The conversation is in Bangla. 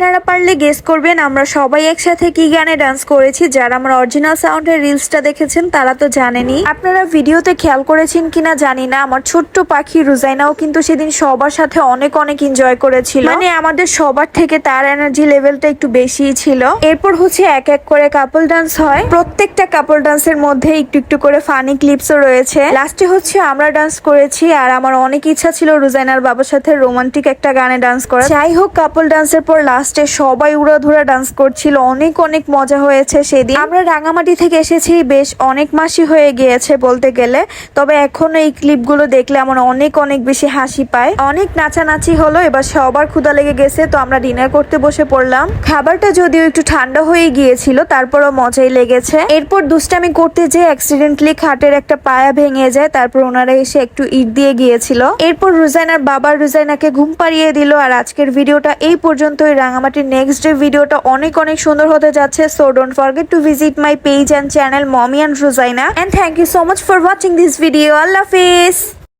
আপনারা পারলে গেস করবেন আমরা সবাই একসাথে কি গানে ডান্স করেছি। যারা আমার অরিজিনাল সাউন্ডের রিলসটা দেখেছেন তারা তো জানেনই। আপনারা ভিডিওতে খেয়াল করেছেন কিনা জানি না, আমার ছোট্ট পাখি রুজাইনাও কিন্তু সেদিন সবার সাথে অনেক অনেক এনজয় করেছিল। মানে আমাদের সবার থেকে তার এনার্জি লেভেলটা একটু বেশিই ছিল। এরপর হচ্ছে এক এক করে কাপল ডান্স হয়। প্রত্যেকটা কাপল ডান্সের মধ্যে একটু একটু করে ফানি ক্লিপসও রয়েছে। লাস্টে হচ্ছে আমরা ডান্স করেছি, আর আমার অনেক ইচ্ছা ছিল রুজাইনার বাবার সাথে রোমান্টিক একটা গানে ডান্স করা। যাই হোক, কাপল ডান্সের পর লাস্টে সবাই উড়াধুরা ডান্স করছিল। অনেক অনেক মজা হয়েছে সেদিন। আমরা রাঙামাটি থেকে এসেছি বেশ অনেক মাসই হয়ে গিয়েছে বলতে গেলে, তবে এখনো এই ক্লিপগুলো দেখলে আমার অনেক অনেক বেশি হাসি পায়। অনেক নাচানাচি হলো, এবার সবার ক্ষুধা লেগে গেছে, তো আমরা ডিনার করতে বসে পড়লাম। খাবারটা যদিও একটু ঠান্ডা হয়ে গিয়েছিল, তারপরও মজাই লেগেছে। এরপর দুষ্টামি করতে যেয়ে অ্যাক্সিডেন্টলি খাটের একটা পায়া ভেঙে যায়, তারপর ওনারা এসে একটু ইট দিয়ে গিয়েছিল। এরপর রুজাইনার বাবা রুজাইনাকে ঘুম পাড়িয়ে দিল। আর আজকের ভিডিওটা এই পর্যন্তই। রাঙামাটির নেক্সট ডে ভিডিওটা অনেক অনেক সুন্দর হতে যাচ্ছে, so don't forget to visit my page and channel mommy and Ruzaina, and thank you so much for watching this video. Allah Hafiz.